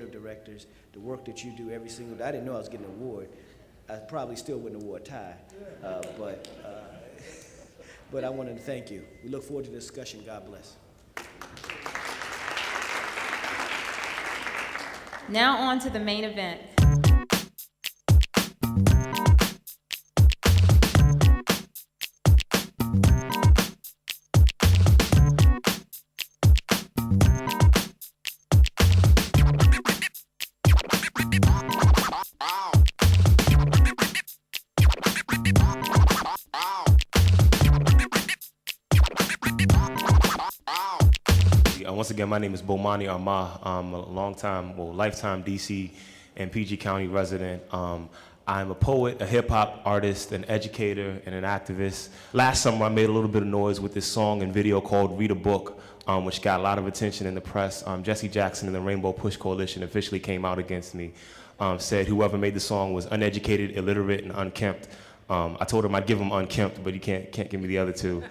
of directors, the work that you do every single day. I didn't know I was getting an award. I probably still wouldn't have wore a tie, but I wanted to thank you. We look forward to the discussion. God bless. Now on to the main event. Once again, my name is Bomani Arma. I'm a lifetime DC and PG County resident. I'm a poet, a hip-hop artist, an educator, and an activist. Last summer, I made a little bit of noise with this song and video called Read a Book, which got a lot of attention in the press. Jesse Jackson and the Rainbow Push Coalition officially came out against me, said whoever made the song was uneducated, illiterate, and unkempt. I told him I'd give him unkempt, but he can't give me the other two.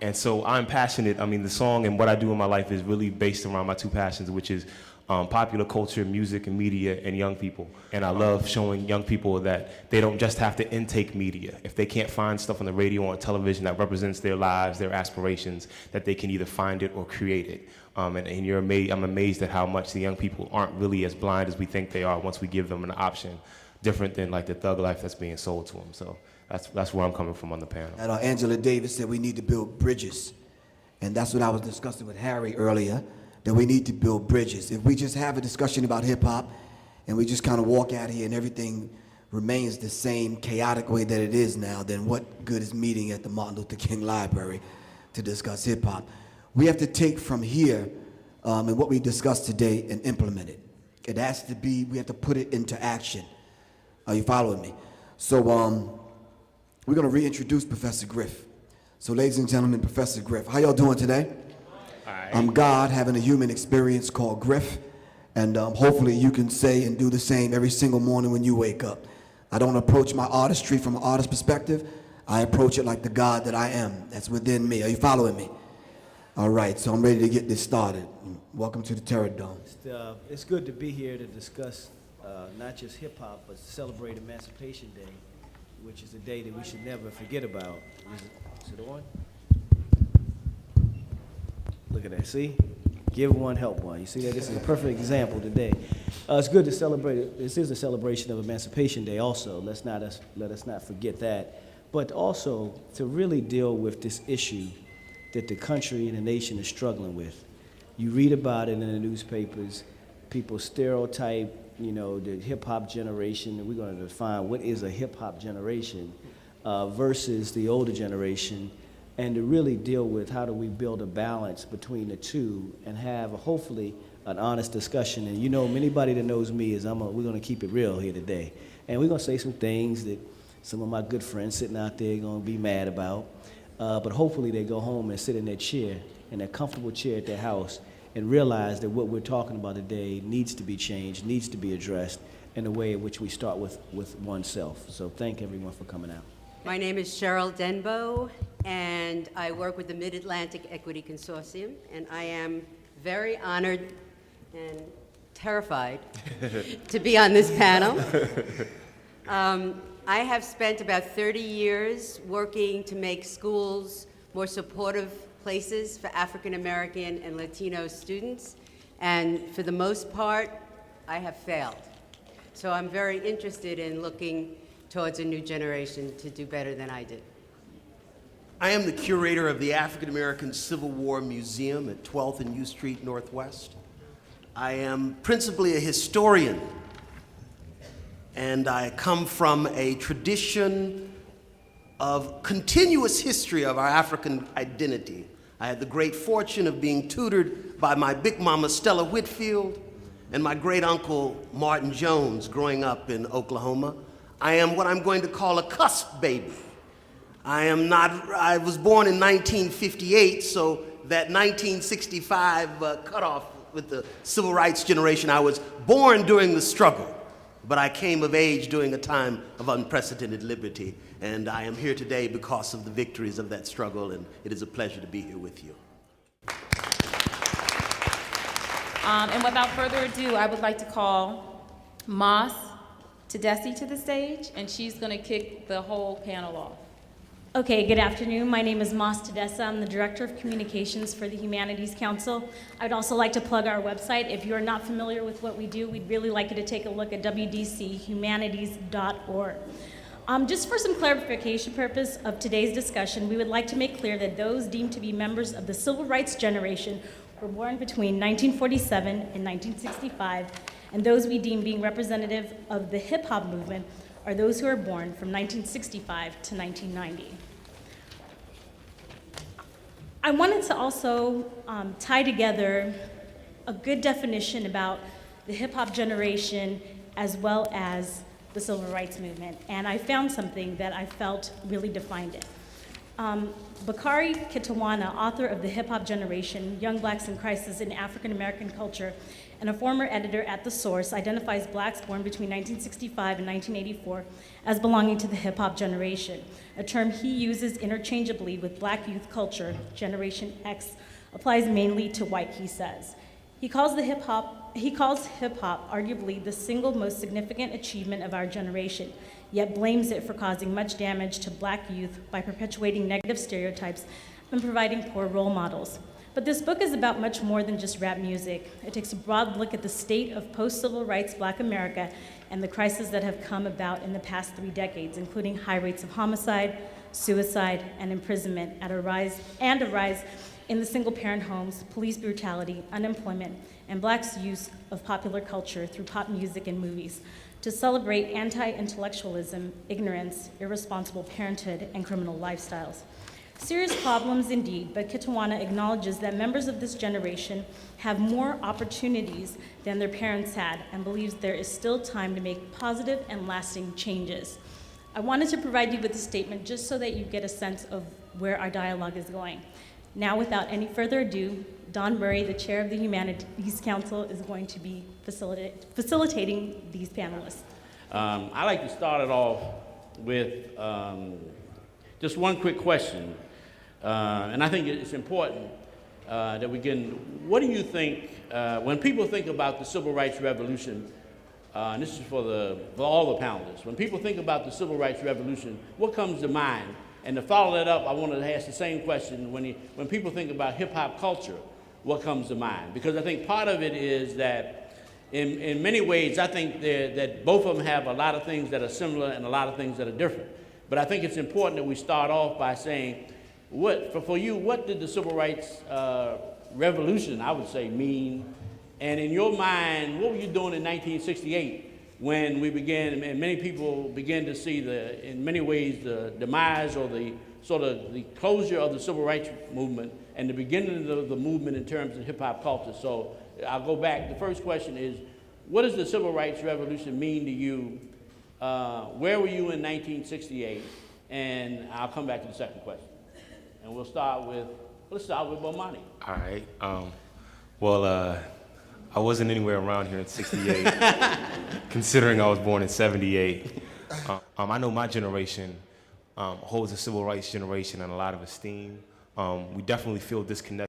And so I'm passionate. I mean, the song and what I do in my life is really based around my two passions, which is popular culture, music, and media, and young people. And I love showing young people that they don't just have to intake media. If they can't find stuff on the radio or on television that represents their lives, their aspirations, that they can either find it or create it. And you're amazed, I'm amazed at how much the young people aren't really as blind as we think they are once we give them an option, different than like the thug life that's being sold to them. So that's where I'm coming from on the panel. And Angela Davis said we need to build bridges. And that's what I was discussing with Harry earlier, that we need to build bridges. If we just have a discussion about hip hop and we just kind of walk out here and everything remains the same chaotic way that it is now, then what good is meeting at the Martin Luther King Library to discuss hip hop? We have to take from here and what we discussed today and implement it. It has to be, we have to put it into action. Are you following me? So we're gonna reintroduce Professor Griff. So ladies and gentlemen, Professor Griff. How y'all doing today? Right. I'm God having a human experience called Griff, and hopefully you can say and do the same every single morning when you wake up. I don't approach my artistry from an artist perspective. I approach it like the God that I am, that's within me. Are you following me? All right, so I'm ready to get this started. Welcome to the Terror Dome. It's good to be here to discuss not just hip hop, but celebrate Emancipation Day, which is a day that we should never forget about. Is it on? Look at that, see? Give one, help one. You see that? This is a perfect example today. It's good to celebrate it. This is a celebration of Emancipation Day also. Let us not forget that. But also to really deal with this issue that the country and the nation is struggling with. You read about it in the newspapers. People stereotype, you know, the hip-hop generation. We're going to define what is a hip-hop generation versus the older generation, and to really deal with how do we build a balance between the two and have, hopefully, an honest discussion. And you know, anybody that knows me is we're going to keep it real here today. And we're going to say some things that some of my good friends sitting out there are going to be mad about. But hopefully they go home and sit in their chair, in their comfortable chair at their house, and realize that what we're talking about today needs to be changed, needs to be addressed in a way in which we start with oneself. So thank everyone for coming out. My name is Cheryl Denbo, and I work with the Mid-Atlantic Equity Consortium, and I am very honored and terrified to be on this panel. I have spent about 30 years working to make schools more supportive places for African American and Latino students, and for the most part, I have failed. So I'm very interested in looking towards a new generation to do better than I did. I am the curator of the African American Civil War Museum at 12th and U Street Northwest. I am principally a historian, and I come from a tradition of continuous history of our African identity. I had the great fortune of being tutored by my big mama Stella Whitfield and my great uncle Martin Jones growing up in Oklahoma. I am what I'm going to call a cusp baby. I was born in 1958, so that 1965 cutoff with the civil rights generation, I was born during the struggle, but I came of age during a time of unprecedented liberty, and I am here today because of the victories of that struggle, and it is a pleasure to be here with you. And without further ado, I would like to call Mosette Tadessi to the stage, and she's going to kick the whole panel off. Okay, good afternoon. My name is Mosette Tadessi. I'm the Director of Communications for the Humanities Council. I'd also like to plug our website. If you're not familiar with what we do, we'd really like you to take a look at wdchumanities.org. Just for some clarification purpose of today's discussion, we would like to make clear that those deemed to be members of the civil rights generation were born between 1947 and 1965, and those we deem being representative of the hip-hop movement are those who are born from 1965 to 1990. I wanted to also tie together a good definition about the hip-hop generation as well as the civil rights movement, and I found something that I felt really defined it. Bakari Kitwana, author of The Hip-Hop Generation, Young Blacks in Crisis in African American Culture, and a former editor at The Source, identifies blacks born between 1965 and 1984 as belonging to the hip-hop generation, a term he uses interchangeably with black youth culture. Generation X applies mainly to white, he says. He calls hip-hop arguably the single most significant achievement of our generation, yet blames it for causing much damage to black youth by perpetuating negative stereotypes and providing poor role models. But this book is about much more than just rap music. It takes a broad look at the state of post-civil rights black America and the crises that have come about in the past 3 decades, including high rates of homicide, suicide, and imprisonment, and a rise in the single-parent homes, police brutality, unemployment, and blacks' use of popular culture through pop music and movies to celebrate anti-intellectualism, ignorance, irresponsible parenthood, and criminal lifestyles. Serious problems indeed, but Kitwana acknowledges that members of this generation have more opportunities than their parents had and believes there is still time to make positive and lasting changes. I wanted to provide you with a statement just so that you get a sense of where our dialogue is going. Now, without any further ado, Don Murray, the chair of the Humanities Council, is going to be facilitating these panelists. I'd like to start it off with just one quick question. And I think it's important that we can, what do you think, when people think about the Civil Rights Revolution, and this is for all the panelists, when people think about the Civil Rights Revolution, what comes to mind? And to follow that up, I wanted to ask the same question, when people think about hip-hop culture, what comes to mind? Because I think part of it is that in many ways, I think that both of them have a lot of things that are similar and a lot of things that are different. But I think it's important that we start off by saying, for you, what did the Civil Rights Revolution, I would say, mean? And in your mind, what were you doing in 1968 when we began, and many people began to see in many ways, the demise or the closure of the Civil Rights Movement and the beginning of the movement in terms of hip-hop culture? So I'll go back. The first question is, what does the Civil Rights Revolution mean to you? Where were you in 1968? And I'll come back to the second question. And let's start with Bomani. All right. I wasn't anywhere around here in 68, considering I was born in 78. I know my generation holds the civil rights generation in a lot of esteem. We definitely feel disconnected